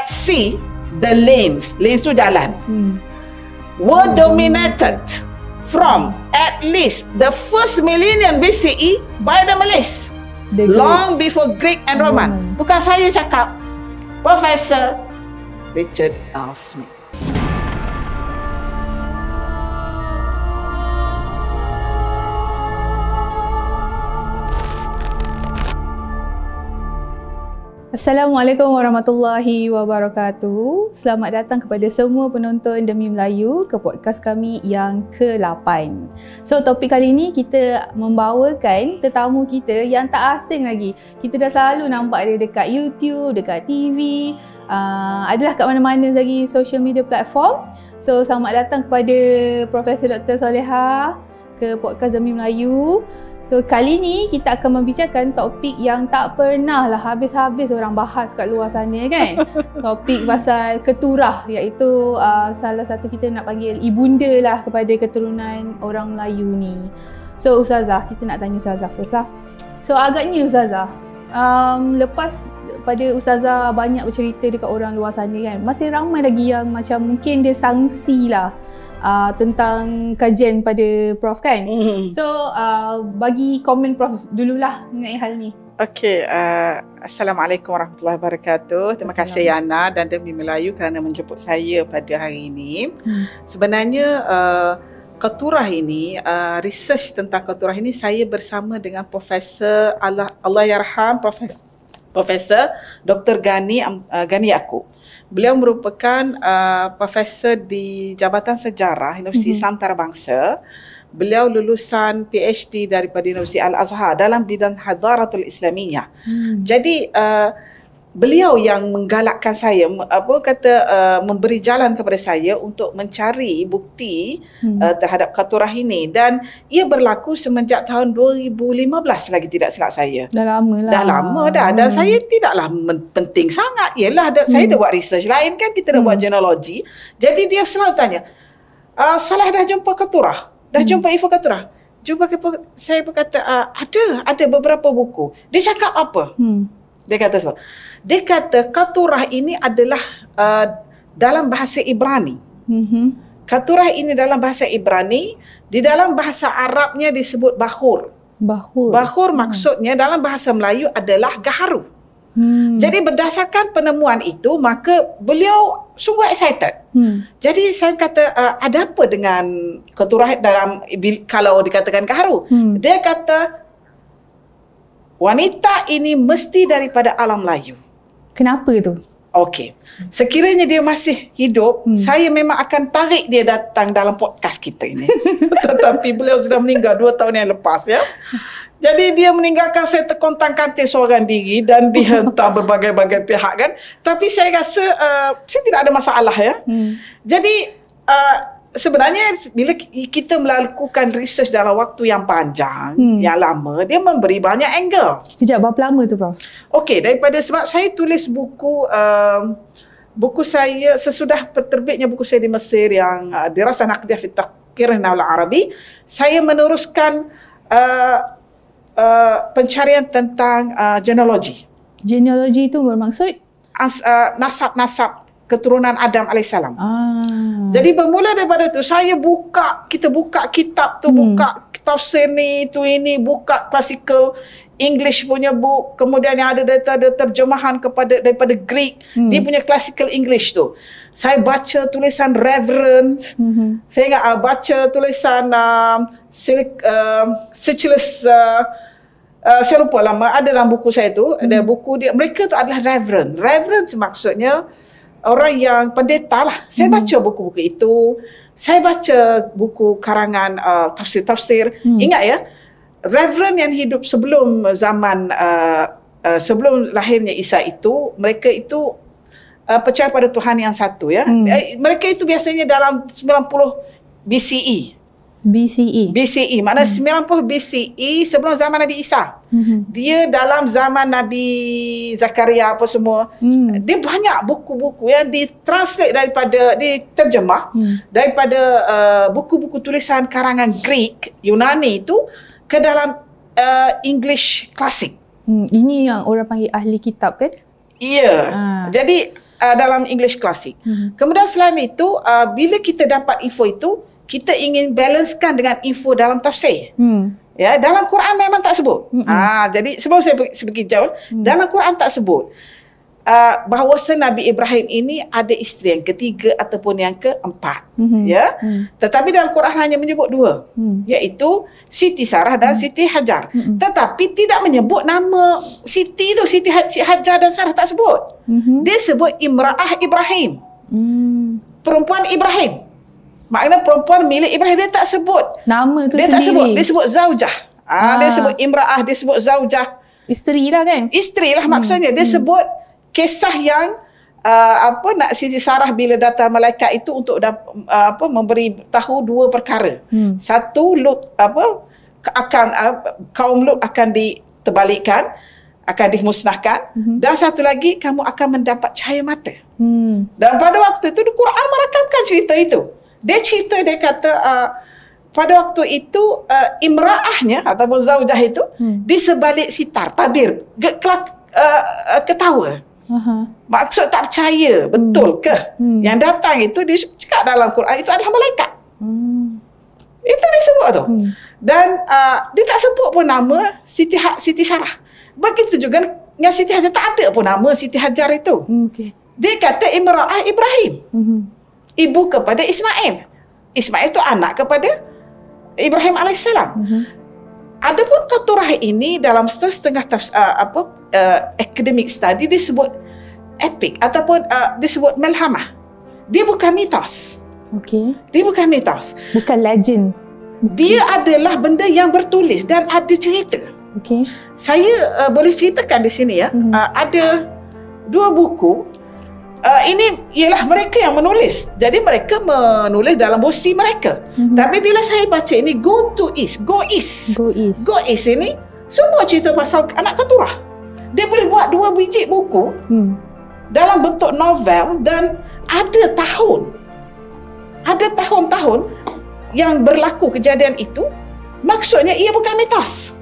sea, the lanes tu jalan, were dominated from at least the first millennium BCE by the Malays, long before Greek and Roman. Bukan saya cakap, Profesor Richard L. Smith. Assalamualaikum warahmatullahi wabarakatuh. Selamat datang kepada semua penonton Demi Melayu ke podcast kami yang ke-8. So, topik kali ini kita membawakan tetamu kita yang tak asing lagi. Kita dah selalu nampak dia dekat YouTube, dekat TV, adalah kat mana-mana lagi social media platform. So, selamat datang kepada Profesor Dr. Soleha ke podcast Demi Melayu. So, kali ni kita akan membicarakan topik yang tak pernah lah habis-habis orang bahas kat luar sana kan. Topik pasal keturah, iaitu salah satu kita nak panggil ibunda lah kepada keturunan orang Melayu ni. So, Ustazah, kita nak tanya Ustazah first lah. So, agaknya Ustazah, lepas pada Ustazah banyak bercerita dekat orang luar sana kan, masih ramai lagi yang macam mungkin dia sangsi lah tentang kajian pada Prof kan. So bagi komen Prof dululah mengenai hal ni. Okey, Assalamualaikum warahmatullahi wabarakatuh. Terima kasih Yana dan Demi Melayu kerana menjemput saya pada hari ini. Sebenarnya keturah ini, research tentang keturah ini saya bersama dengan Profesor Allahyarham Profesor Dr. Ghani Yaakob. Beliau merupakan profesor di Jabatan Sejarah Universiti Islam Antarabangsa. Beliau lulusan PhD daripada Universiti Al-Azhar dalam bidang Hadaratul Islamiyah. Jadi beliau yang menggalakkan saya, memberi jalan kepada saya untuk mencari bukti terhadap keturah ini, dan ia berlaku semenjak tahun 2015 lagi tidak silap saya. Dah lama lah. Dah lama dah, dan saya tidaklah penting sangat. Yalah, saya dah buat research lain kan, kita dah buat genealogi. Jadi dia selalu tanya, Salah dah jumpa keturah? Dah jumpa info keturah? Saya berkata, ada beberapa buku. Dia cakap apa? Dia kata sebab dia kata keturah ini adalah dalam bahasa Ibrani. Keturah ini dalam bahasa Ibrani, di dalam bahasa Arabnya disebut bahur. Bahur maksudnya dalam bahasa Melayu adalah gaharu. Jadi berdasarkan penemuan itu, maka beliau sungguh excited. Jadi saya kata, ada apa dengan keturah dalam, kalau dikatakan gaharu? Dia kata, wanita ini mesti daripada alam Melayu. Kenapa tu? Okey. Sekiranya dia masih hidup, saya memang akan tarik dia datang dalam podcast kita ini. Tetapi beliau sudah meninggal 2 tahun yang lepas ya. Jadi dia meninggalkan saya terkontang-kanting seorang diri dan dihentam berbagai-bagai pihak kan. Tapi saya rasa saya tidak ada masalah ya. Jadi sebenarnya bila kita melakukan research dalam waktu yang panjang, yang lama, dia memberi banyak angle. Kejap, berapa lama tu Prof? Okey, sebab saya tulis buku saya sesudah terbitnya buku saya di Mesir yang Dirasah Naqdiyah fi Tafkir Nahl Arabi, saya meneruskan pencarian tentang genealogi. Genealogi itu bermaksud nasab-nasab keturunan Adam alaihissalam. Jadi bermula daripada tu kita buka kitab tu, buka tafsir ni, tu ini, buka classical English punya book, kemudian yang ada data terjemahan daripada Greek, dia punya classical English tu. Saya baca tulisan Reverend, saya ingat baca tulisan Sechelus, saya lupa lama, ada dalam buku saya tu, ada buku dia, mereka tu adalah Reverend. Reverend maksudnya orang yang pendeta lah. Saya baca buku-buku itu. Saya baca buku karangan tafsir-tafsir. Ingat ya, Reverend yang hidup sebelum zaman sebelum lahirnya Isa itu, mereka itu percaya pada Tuhan yang satu ya. Mereka itu biasanya dalam 90 BCE. BCE maknanya 90 BCE sebelum zaman Nabi Isa. Dia dalam zaman Nabi Zakaria apa semua. Dia banyak buku-buku yang diterjemah daripada buku-buku tulisan karangan Greek, Yunani itu ke dalam English klasik. Ini yang orang panggil ahli kitab kan? Ya. Jadi dalam English klasik. Kemudian selain itu, bila kita dapat info itu, kita ingin balancekan dengan info dalam tafsir. Ya, dalam Quran memang tak sebut. Jadi sebelum saya pergi jauh, dalam Quran tak sebut bahawa Nabi Ibrahim ini ada isteri yang ketiga ataupun yang keempat. Ya. Tetapi dalam Quran hanya menyebut dua, iaitu Siti Sarah dan Siti Hajar. Tetapi tidak menyebut nama Siti itu, Siti Hajar dan Sarah tak sebut. Dia sebut Imra'ah Ibrahim. Perempuan Ibrahim. Maknanya perempuan milik Ibrahim. Dia tak sebut nama tu dia sendiri. Tak sebut, dia sebut zaujah. Dia sebut Imra'ah, dia sebut zaujah. Isteri lah kan? Isteri lah maksudnya. Dia sebut kisah yang nak Siti Sarah bila datang malaikat itu untuk memberi tahu dua perkara. Satu, Lut kaum Lut akan diterbalikkan, akan dimusnahkan, dan satu lagi kamu akan mendapat cahaya mata. Dan pada waktu itu Quran merakamkan cerita itu. Dia cerita, dia kata pada waktu itu imra'ahnya ataupun zaujah itu di sebalik sitar tabir ketawa. Maksud tak percaya, betul ke? Yang datang itu dia cakap dalam Quran itu adalah malaikat. Itu dia sebut tu. Dan dia tak sebut pun nama Siti Sarah. Begitu juga dengan Siti Hajar, tak ada pun nama Siti Hajar itu. Dia kata Imra'ah Ibrahim. Ibu kepada Ismail. Ismail itu anak kepada Ibrahim AS. Adapun Qaturah ini dalam setengah academic study disebut epic ataupun disebut melhamah. Dia bukan mitos. Dia bukan mitos. Bukan legend. Dia adalah benda yang bertulis dan ada cerita. Saya boleh ceritakan di sini ya. Ada dua buku. Ini ialah mereka yang menulis. Jadi mereka menulis dalam versi mereka. Tapi bila saya baca ini, Go East ini semua cerita pasal anak Qaturah. Dia boleh buat 2 biji buku dalam bentuk novel dan ada tahun-tahun yang berlaku kejadian itu. Maksudnya ia bukan mitos.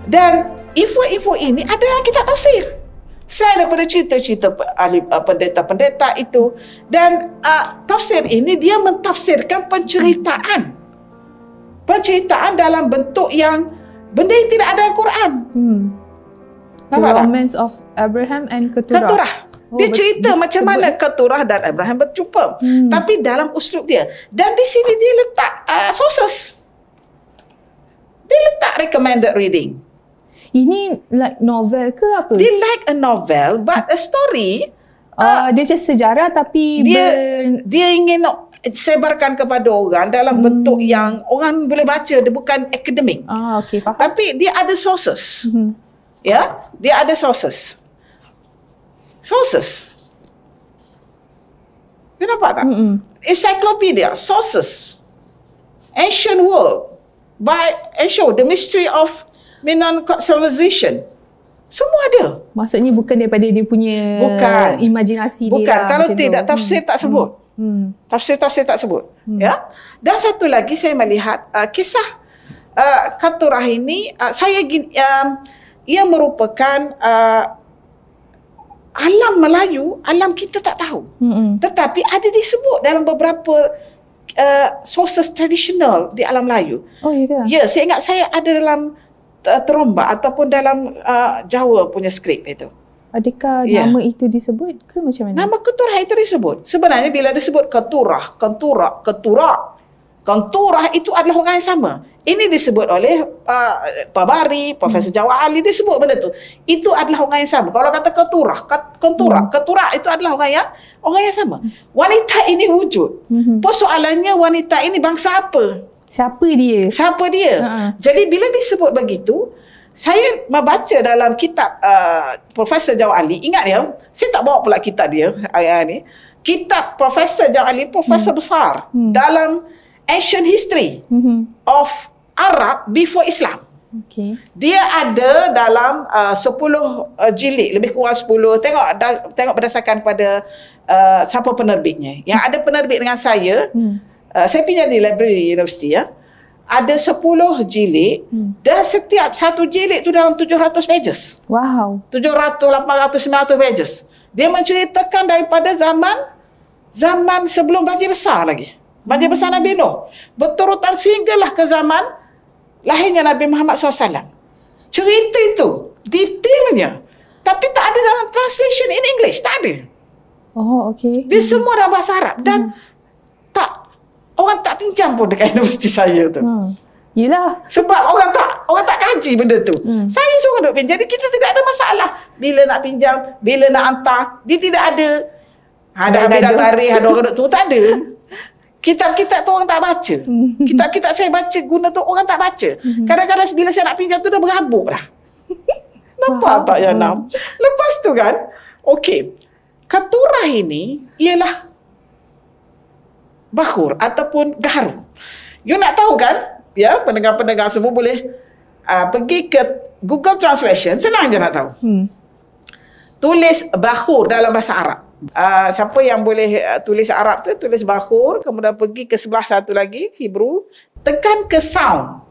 Dan info-info ini ada dalam kitab tafsir. Selain daripada cerita-cerita pendeta-pendeta itu. Dan tafsir ini dia mentafsirkan penceritaan dalam bentuk yang benda yang tidak ada dalam Quran. The Romance of Abraham and Keturah. Dia cerita macam mana Keturah dan Abraham berjumpa. Tapi dalam uslub dia. Dan di sini dia letak sources. Dia letak recommended reading. Ini like novel ke apa? Dia like a novel but a story. Dia just sejarah tapi dia ingin sebarkan kepada orang dalam bentuk yang orang boleh baca. Dia bukan akademik. Faham. Tapi dia ada sources. Ya, dia ada sources. You nampak tak? Encyclopedia, sources. Ancient World by The Mystery of Minan Civilization. Semua ada. Maksudnya bukan daripada dia punya imajinasi dia. Bukan. Kalau tidak, tafsir tak sebut. Tafsir tak sebut. Ya. Dan satu lagi saya melihat kisah Qaturah ini, ia merupakan alam Melayu, alam kita tak tahu. Tetapi ada disebut dalam beberapa sources tradisional di alam Melayu. Ya, saya ingat saya ada dalam terombak ataupun dalam Jawa punya skrip itu. Adakah nama itu disebut ke macam mana? Nama Qaturah itu disebut. Sebenarnya bila disebut Qaturah itu adalah orang yang sama. Ini disebut oleh Tabari, Profesor Jawad Ali, dia sebut benda tu. Itu adalah orang yang sama. Kalau kata Qaturah itu adalah orang yang sama. Wanita ini wujud. Persoalannya wanita ini bangsa apa? Siapa dia? Jadi bila disebut begitu, saya membaca dalam kitab Profesor Jawad Ali. Ingat ya, saya tak bawa pula kitab dia ni. Kitab Profesor Jawad Ali, profesor besar dalam ancient history of Arab before Islam. Dia ada dalam 10 jilid, lebih kurang 10. Tengok berdasarkan pada siapa penerbitnya. Yang ada penerbit dengan saya pergi di library universiti ya. Ada 10 jilid dan setiap satu jilid tu dalam 700 pages. 700, 800, 900 pages. Dia menceritakan daripada zaman sebelum banjir besar lagi. Banjir besar Nabi Nuh. Berturutan sehinggalah ke zaman lahirnya Nabi Muhammad SAW. Cerita itu, detailnya. Tapi tak ada dalam translation in English. Tak ada. Oh, okey. Dia semua dalam bahasa Arab. Dan orang tak pinjam pun dekat universiti saya tu. Yelah. Sebab orang tak kaji benda tu. Saya suruh duk pinjam. Jadi kita tidak ada masalah. Bila nak pinjam, bila nak hantar, dia tidak ada. Ada habis dah tarikh, ada orang duk tu. Tak ada. Kitab-kitab tu orang tak baca. Kitab-kitab saya baca guna tu orang tak baca. Kadang-kadang bila saya nak pinjam tu dah berhabuk dah. Nampak tak Yana? Lepas tu kan, okey. Katurah ini ialah bakhur ataupun gaharu. You nak tahu kan? Ya, pendengar-pendengar semua boleh pergi ke Google Translation, senang je nak tahu. Tulis bakhur dalam bahasa Arab. Siapa yang boleh tulis Arab tu, tulis bakhur, kemudian pergi ke sebelah satu lagi, Hebrew, tekan ke sound.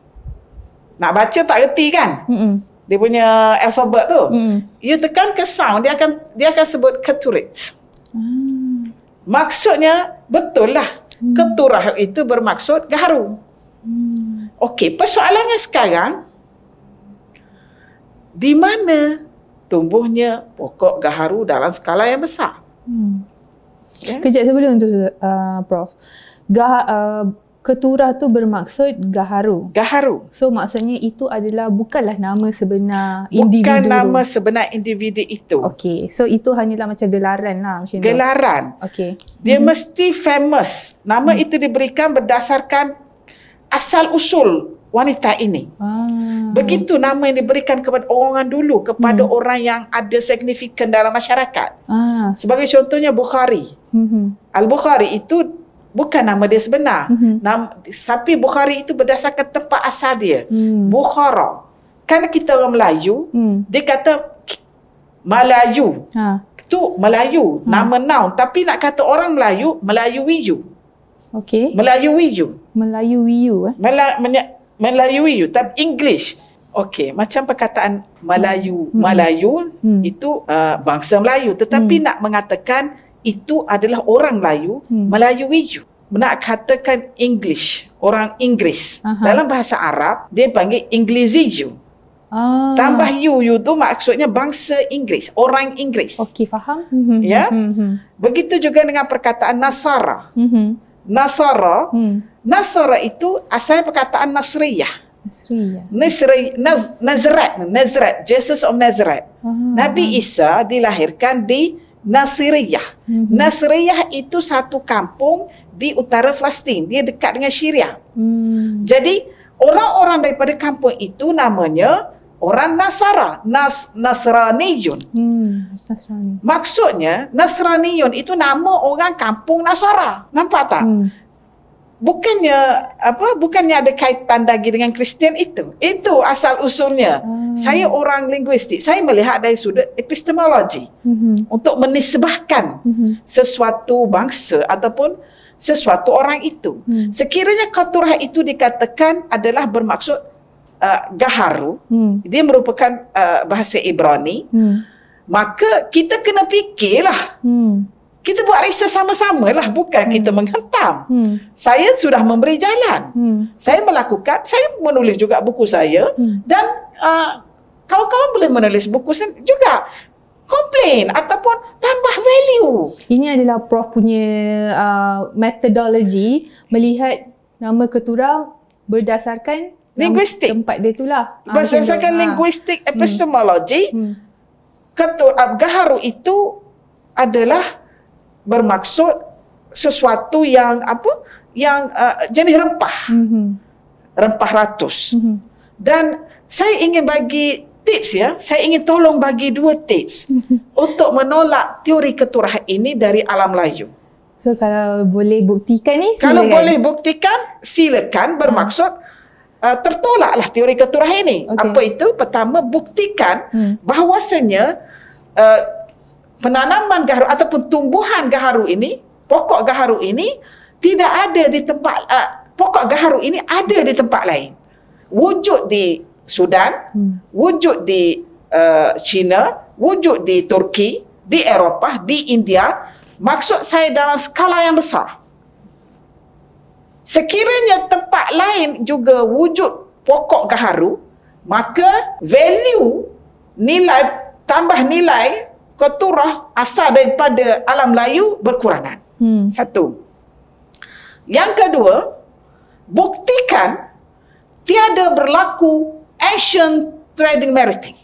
Nak baca tak reti kan? Dia punya alfabet tu. You tekan ke sound, dia akan sebut keturit. Maksudnya, betul lah. Keturah itu bermaksud gaharu. Okey, persoalannya sekarang, di mana tumbuhnya pokok gaharu dalam skala yang besar? Kejap sebelum tu, Prof. Keturah tu bermaksud gaharu. Gaharu. So maksudnya itu adalah bukanlah nama sebenar individu. Bukan nama sebenar individu itu. Okey, so itu hanyalah macam gelaran lah macam tu. Gelaran. Okey. Dia mesti famous. Nama itu diberikan berdasarkan asal usul wanita ini. Begitu nama yang diberikan kepada orang dulu, kepada orang yang ada signifikan dalam masyarakat. Sebagai contohnya Bukhari. Al-Bukhari itu bukan nama dia sebenar. Tapi Bukhari itu berdasarkan tempat asal dia. Bukhara. Kan kita orang Melayu, dia kata Melayu. Itu Melayu, nama noun. Tapi nak kata orang Melayu, Melayu-wiyu. Okey. Melayu-wiyu. Melayu-wiyu. Melayu-wiyu. Tapi English. Okey, macam perkataan Melayu. Melayu itu bangsa Melayu. Tetapi nak mengatakan itu adalah orang Melayu, Melayu-wiyu. Nak katakan English, orang Inggeris. Dalam bahasa Arab, dia panggil Inglesiyu. Tambah you tu maksudnya bangsa Inggeris, orang Inggeris. Okey, faham. Ya. Begitu juga dengan perkataan Nasara. Nasara. Nasara itu asalnya perkataan Nasriyah. Nazareth, Jesus of Nazareth. Nabi Isa dilahirkan di Nasiriyah. Nasiriyah itu satu kampung di utara Palestin. Dia dekat dengan Syria. Jadi orang-orang daripada kampung itu namanya orang Nasara, Nasraniyun. Maksudnya Nasraniyun itu nama orang kampung Nasara. Nampak tak? Bukannya ada kaitan lagi dengan Kristian itu. Itu asal usulnya. Saya orang linguistik. Saya melihat dari sudut epistemologi untuk menisbahkan sesuatu bangsa ataupun sesuatu orang itu. Sekiranya katurah itu dikatakan adalah bermaksud gaharu, dia merupakan bahasa Ibrani, maka kita kena fikirlah. Kita buat research sama-sama lah, bukan kita menghentam. Saya sudah memberi jalan. Saya menulis juga buku saya dan kawan-kawan boleh menulis buku juga. Komplain ataupun tambah value. Ini adalah Prof punya metodologi melihat nama keturah berdasarkan linguistik. Tempat dia itulah. Berdasarkan linguistik epistemologi, gaharu itu adalah bermaksud sesuatu yang jenis rempah. Rempah ratus. Dan saya ingin bagi tips ya. Saya ingin tolong bagi 2 tips untuk menolak teori keturah ini dari alam Melayu. So kalau boleh buktikan ni, silakan. Kalau boleh buktikan, silakan. Bermaksud tertolaklah teori keturah ini. Apa itu? Pertama, buktikan bahawasanya penanaman gaharu ataupun tumbuhan gaharu ini, pokok gaharu ini tidak ada di tempat, pokok gaharu ini ada di tempat lain. Wujud di Sudan, wujud di China, wujud di Turki, di Eropah, di India, maksud saya dalam skala yang besar. Sekiranya tempat lain juga wujud pokok gaharu, maka value, nilai, tambah nilai keturah asal daripada alam Melayu berkurangan. Satu. Yang kedua, buktikan tiada berlaku ancient trading maritime.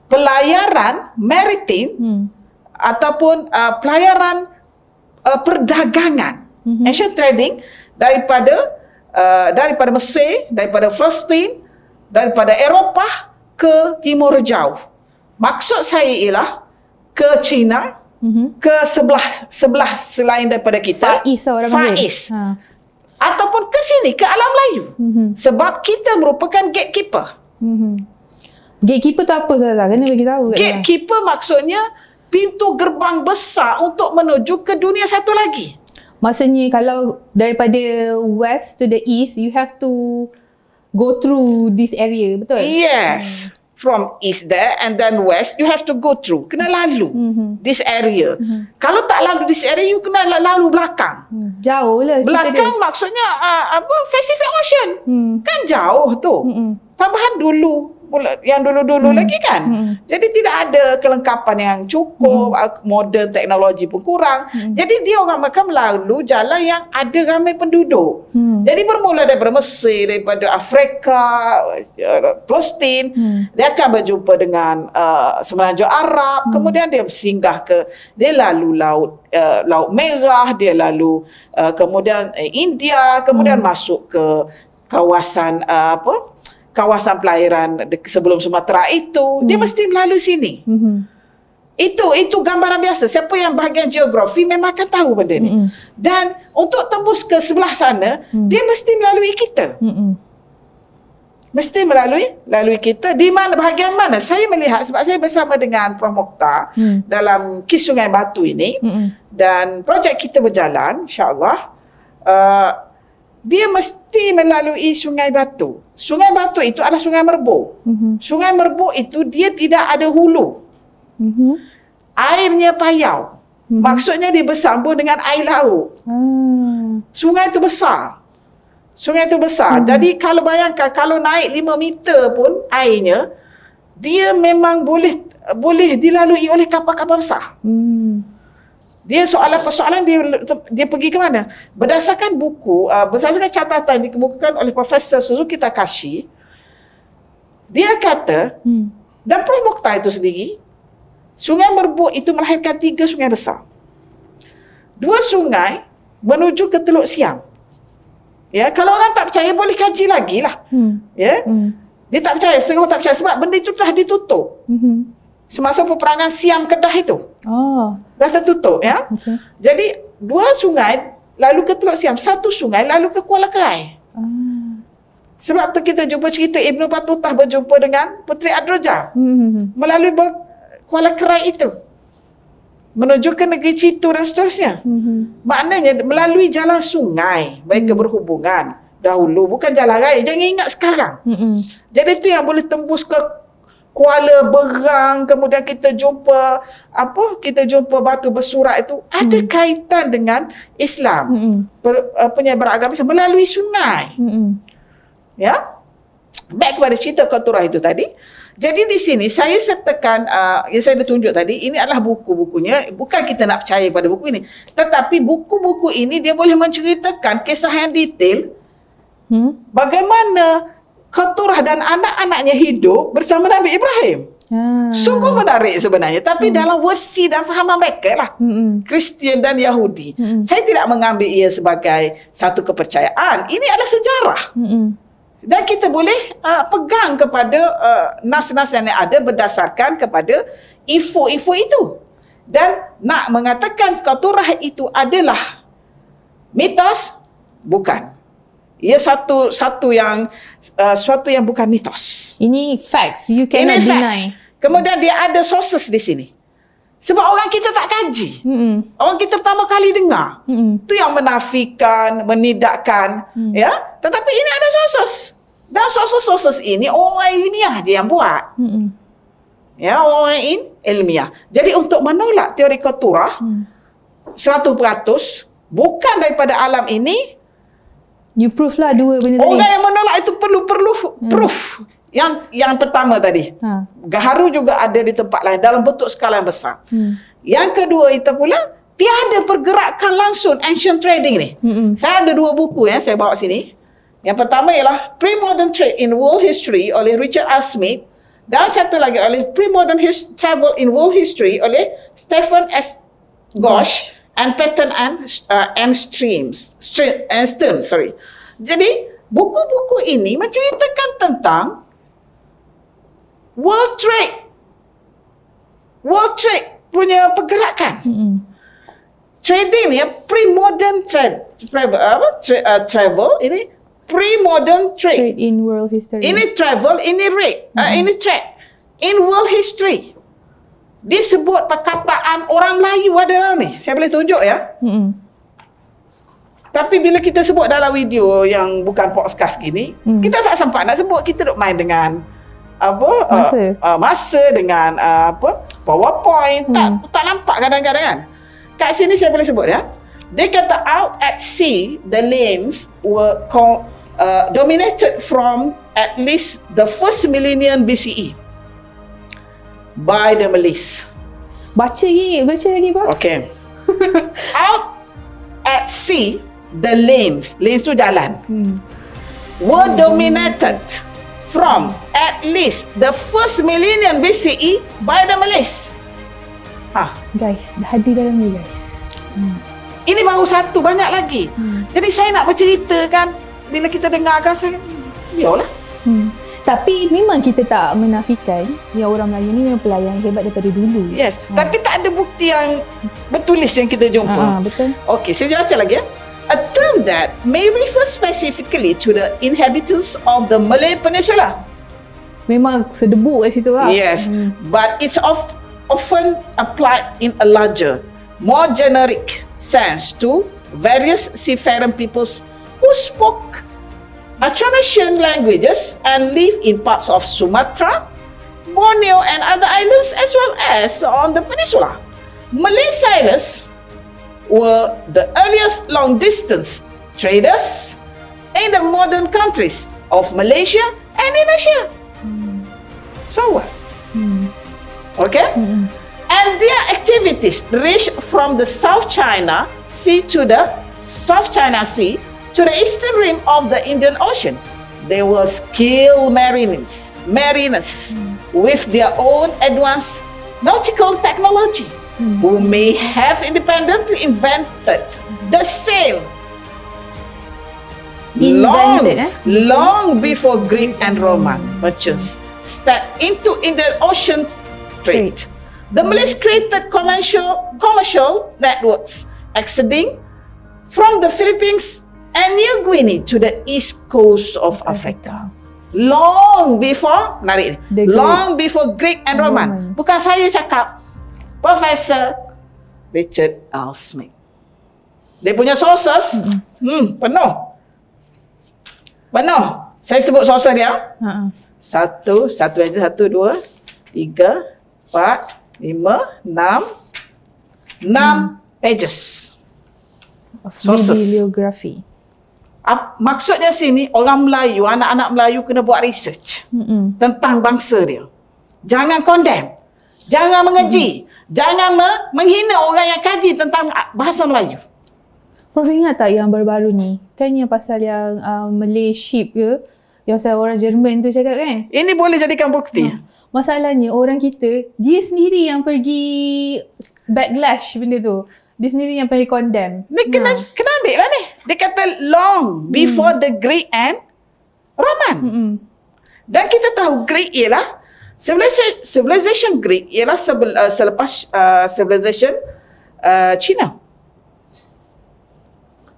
Pelayaran maritim ataupun pelayaran perdagangan, ancient trading daripada Mesir, daripada Palestin, daripada Eropah ke Timur Jauh. Maksud saya ialah ke China, ke sebelah selain daripada kita, Far East. Ataupun ke sini, ke alam Melayu. Sebab kita merupakan gatekeeper. Gatekeeper tu apa, Ustazah? Kena bagi tahu. Gatekeeper maksudnya pintu gerbang besar untuk menuju ke dunia satu lagi. Maksudnya kalau daripada west to the east, you have to go through this area, betul? Yes. From east there and then west, you have to go through. Kena lalu this area. Kalau tak lalu this area, you kena lalu belakang. Jauh lah. Belakang maksudnya Pacific Ocean. Kan jauh tu. Tambahan dulu. Yang dulu-dulu lagi kan. Jadi tidak ada kelengkapan yang cukup, modern teknologi pun kurang. Jadi dia orang akan melalui jalan yang ada ramai penduduk. Jadi bermula daripada Mesir, daripada Afrika, Palestin, dia akan berjumpa dengan Semenanjung Arab, kemudian dia singgah dia lalu Laut Merah, dia lalu kemudian India, kemudian masuk ke kawasan kawasan pelayaran sebelum Sumatera itu, dia mesti melalui sini. Itu gambaran biasa. Siapa yang bahagian geografi memang akan tahu benda ni. Dan untuk tembus ke sebelah sana, dia mesti melalui kita. Mesti melalui kita. Di mana, bahagian mana? Saya melihat, sebab saya bersama dengan Prof. Mokhtar dalam KIS Sungai Batu ini, dan projek kita berjalan, insyaAllah, dia mesti melalui Sungai Batu. Sungai Batu itu adalah Sungai Merbuk. Sungai Merbuk itu dia tidak ada hulu. Airnya payau. Maksudnya dia bersambung dengan air laut. Sungai itu besar. Jadi kalau bayangkan, kalau naik 5 meter pun airnya, dia memang boleh dilalui oleh kapal-kapal besar. Dia persoalan dia pergi ke mana? Berdasarkan buku, berdasarkan catatan dikemukakan oleh Profesor Suzuki Takashi, dia kata, dan Prof. Mokhtar itu sendiri, Sungai Merbuk itu melahirkan 3 sungai besar. 2 sungai menuju ke Teluk Siang. Ya, kalau orang tak percaya boleh kaji lagi lah. Ya, dia tak percaya, setengah tak percaya sebab benda itu telah ditutup. Semasa peperangan Siam Kedah itu. Dah tertutup ya. Jadi 2 sungai lalu ke Teluk Siam, 1 sungai lalu ke Kuala Kerai. Sebab tu kita jumpa cerita Ibnu Battutah berjumpa dengan Puteri Adroja melalui Kuala Kerai itu menuju ke negeri Citu dan seterusnya. Maknanya melalui jalan sungai mereka berhubungan dahulu, bukan jalan raya. Jangan ingat sekarang. Jadi itu yang boleh tembus ke Kuala Berang, kemudian kita jumpa batu bersurat itu ada kaitan dengan Islam. Penyebaran agama Islam melalui sungai. Ya. Baik kepada cerita Qaturah itu tadi. Jadi di sini saya sertakan yang saya dah tunjuk tadi, ini adalah buku-bukunya. Bukan kita nak percaya pada buku ini, tetapi buku-buku ini dia boleh menceritakan kisah yang detail bagaimana Qaturah dan anak-anaknya hidup bersama Nabi Ibrahim. Sungguh menarik sebenarnya. Tapi dalam versi dan fahaman mereka lah, Kristian dan Yahudi. Saya tidak mengambil ia sebagai satu kepercayaan. Ini adalah sejarah. Dan kita boleh pegang kepada nas-nas yang ada berdasarkan kepada info-info itu. Dan nak mengatakan Qaturah itu adalah mitos, bukan. Ia suatu yang bukan mitos. Ini facts, you cannot deny. Kemudian dia ada sources di sini. Sebab orang kita tak kaji. Orang kita pertama kali dengar. Itu yang menafikan, menidakkan, ya. Tetapi ini ada sources. Dan sources ini orang ilmiah dia yang buat. Ya, orang ilmiah. Jadi untuk menolak teori kulturah 100% bukan daripada alam ini. You proof lah dua benda tadi. Orang yang menolak itu perlu proof. Yang pertama tadi. Gaharu juga ada di tempat lain dalam bentuk skala yang besar. Yang kedua itu pula tiada pergerakan langsung ancient trading ni. Saya ada 2 buku yang saya bawa sini. Yang pertama ialah Pre-Modern Trade in World History oleh Richard R. Smith dan satu lagi oleh Pre-Modern Travel in World History oleh Stephen S. Ghosh and Patton and Stearns. Jadi buku-buku ini menceritakan tentang world trade punya pergerakan. Trading ni pre-modern travel ini pre-modern trade. Trade in world history. Ini travel, ini rate, ini trade in world history. Disebut perkataan orang Melayu ada dalam ni. Saya boleh tunjuk ya. Tapi bila kita sebut dalam video yang bukan podcast gini, kita tak sempat nak sebut. Kita duk main dengan masa dengan PowerPoint. Tak nampak kadang-kadang kan. Kat sini saya boleh sebut ya. Dia kata out at sea, the lanes were dominated from at least the first millennium BCE by the Malays. Baca lagi Pak. Okay. Out at sea, the lanes tu jalan, were dominated from at least the first millennium BCE by the Malays. Guys, dah hadir dalam ni guys. Ini baru satu, banyak lagi. Jadi saya nak berceritakan, bila kita dengarkan saya, biarlah. Tapi memang kita tak menafikan yang orang Melayu ni memang pelayan hebat daripada dulu. Yes, tapi tak ada bukti yang bertulis yang kita jumpa. Betul. Okey, saya baca lagi ya. A term that may refer specifically to the inhabitants of the Malay Peninsula. Memang sedebuk kat situ lah. Yes, but it's often applied in a larger, more generic sense to various seafaring peoples who spoke Atronesian languages and live in parts of Sumatra, Borneo and other islands as well as on the peninsula. Malay sailors were the earliest long-distance traders in the modern countries of Malaysia and Indonesia. So what? Okay? And their activities reached from the South China Sea to the eastern rim of the Indian Ocean. They were skilled mariners with their own advanced nautical technology, who may have independently invented the sail long before Greek and Roman merchants stepped into Indian Ocean trade. The Malays created commercial networks extending from the Philippines and New Guinea to the east coast of Africa. Long before Greek and Roman. Bukan saya cakap, Profesor Richard R. Smith. Dia punya sources penuh. Saya sebut sources dia. Satu, 2, 3, 4, 5, 6 pages. Sources. Bibliografi. Maksudnya sini orang Melayu, anak-anak Melayu kena buat research tentang bangsa dia. Jangan condemn, jangan mengeji, jangan menghina orang yang kaji tentang bahasa Melayu. Prof ingat tak yang baru-baru ni? Kan yang pasal yang Malay ship ke? Yang pasal orang Jerman tu cakap kan? Ini boleh jadikan bukti. Masalahnya orang kita, dia sendiri yang pergi backlash benda tu. Dia sendiri yang pergi condemn. Dia kena ambil lah ni. Dia kata long before the Greek and Roman. Dan kita tahu Greek ialah civilization Greek ialah selepas civilization China.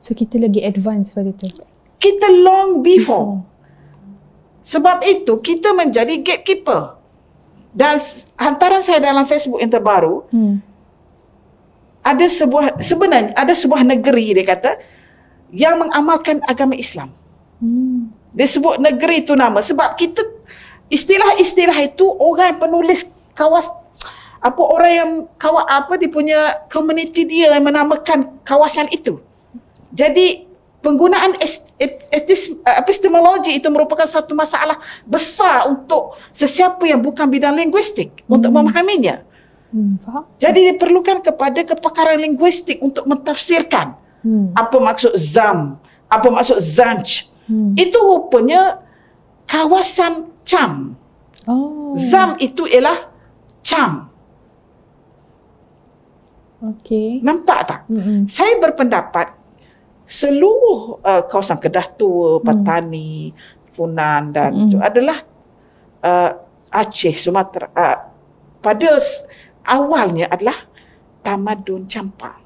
So kita lagi advance pada tu. Kita long before. Sebab itu kita menjadi gatekeeper. Dan hantaran saya dalam Facebook yang terbaru, sebenarnya ada sebuah negeri dia kata yang mengamalkan agama Islam. Dia sebut negeri itu nama sebab kita istilah-istilah itu orang penulis orang yang dia punya komuniti dia yang menamakan kawasan itu. Jadi penggunaan epistemologi itu merupakan satu masalah besar untuk sesiapa yang bukan bidang linguistik untuk memahaminya. Faham? Jadi diperlukan kepada kepakaran linguistik untuk mentafsirkan apa maksud zam, apa maksud zanj. Itu rupanya kawasan cam. Zam itu ialah cam. Okey. Nampak tak? Saya berpendapat seluruh kawasan Kedah Tua, Patani, Funan dan itu adalah Aceh, Sumatera. Pada awalnya adalah tamadun campak.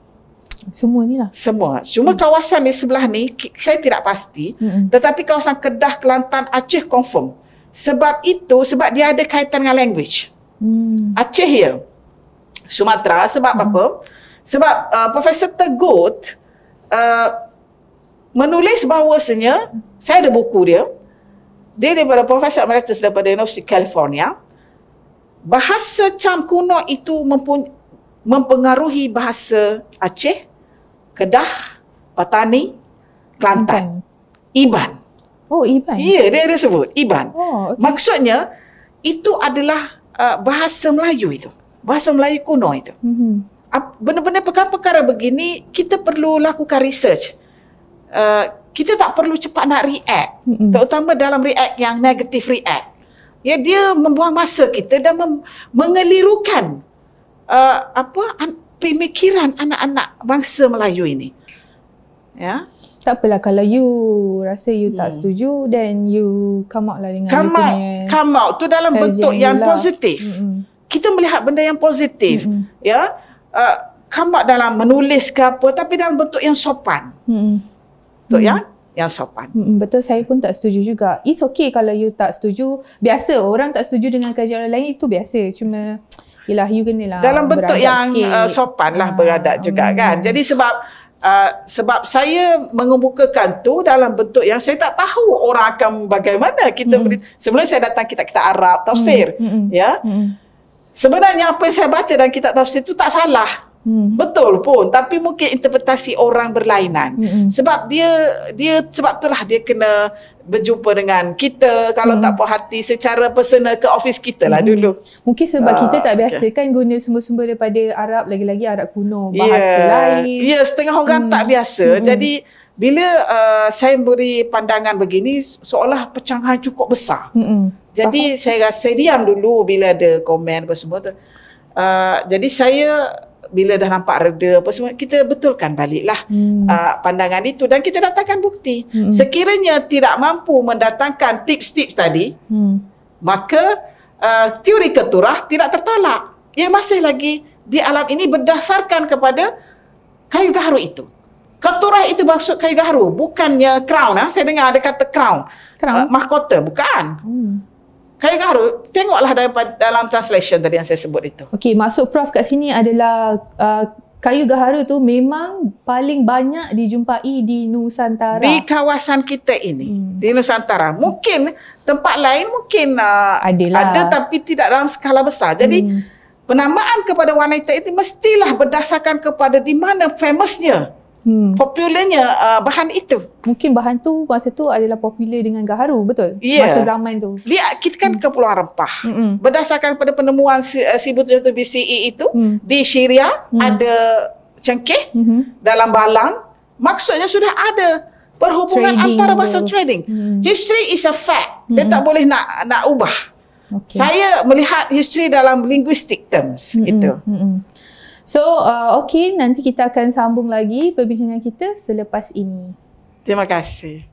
Semua ni lah. Semua. Cuma kawasan di sebelah ni saya tidak pasti. Tetapi kawasan Kedah, Kelantan, Aceh confirm. Sebab dia ada kaitan dengan language. Aceh ya. Sumatera sebab apa? Sebab Profesor Tegut menulis bahawasanya, saya ada buku dia daripada Profesor Emeritus daripada University California, bahasa cam kuno itu mempengaruhi bahasa Aceh, Kedah, Patani, Kelantan. Iban. Oh, Iban. Ya, dia sebut Iban. Oh, okay. Maksudnya itu adalah bahasa Melayu itu. Bahasa Melayu kuno itu. Benda-benda perkara-perkara begini kita perlu lakukan research. Kita tak perlu cepat nak react, terutama dalam react yang negative react. Ya, dia membuang masa kita dan mengelirukan pemikiran anak-anak bangsa Melayu ini. Ya. Tak apalah kalau you rasa you tak setuju, then you come out lah dengan come out tu dalam bentuk yang positif. Kita melihat benda yang positif. Ya. Come out dalam menulis ke apa, tapi dalam bentuk yang sopan. Betul ya? Yang sopan. Betul, saya pun tak setuju juga. It's okay kalau you tak setuju. Biasa, orang tak setuju dengan kajian orang lain itu biasa. Cuma, yelah, you kenalah dalam bentuk yang sopan lah beradab juga kan. Jadi sebab saya mengemukakan tu dalam bentuk yang saya tak tahu orang akan bagaimana kita sebenarnya saya datang kitab Arab, tafsir. Ya. Sebenarnya apa yang saya baca dalam kitab tafsir tu tak salah. Betul pun, tapi mungkin interpretasi orang berlainan. Sebab sebab itulah dia kena berjumpa dengan kita kalau tak puas hati secara personal ke office kita lah dulu. Mungkin sebab kita tak biasa kan guna sumber-sumber daripada Arab, lagi-lagi Arab kuno, bahasa lain. Ya, setengah orang tak biasa. Jadi bila saya beri pandangan begini, seolah pecahan cukup besar. Jadi saya rasa diam dulu bila ada komen apa semua tu. Jadi saya bila dah nampak reda apa semua, kita betulkan baliklah pandangan itu dan kita datangkan bukti. Sekiranya tidak mampu mendatangkan tips-tips tadi, maka teori keturah tidak tertolak. Ia masih lagi di alam ini berdasarkan kepada kayu gaharu itu. Keturah itu maksud kayu gaharu, bukannya crown. Saya dengar ada kata crown. Mahkota, bukan. Kayu gaharu, tengoklah dalam translation tadi yang saya sebut itu. Okey, maksud Prof kat sini adalah kayu gaharu tu memang paling banyak dijumpai di Nusantara. Di kawasan kita ini, di Nusantara. Mungkin tempat lain mungkin ada tapi tidak dalam skala besar. Jadi penamaan kepada wanita itu mestilah berdasarkan kepada di mana famousnya, popularnya bahan itu. Mungkin bahan tu masa tu adalah popular dengan gaharu, betul? Masa zaman tu. Kita kan Kepulauan Rempah. Berdasarkan pada penemuan 1700 BCE itu, di Syria ada cengkeh dalam balang. Maksudnya sudah ada perhubungan antara bahasa trading. History is a fact. Dia tak boleh nak ubah. Saya melihat history dalam linguistic terms. Itu. So, okey, nanti kita akan sambung lagi perbincangan kita selepas ini. Terima kasih.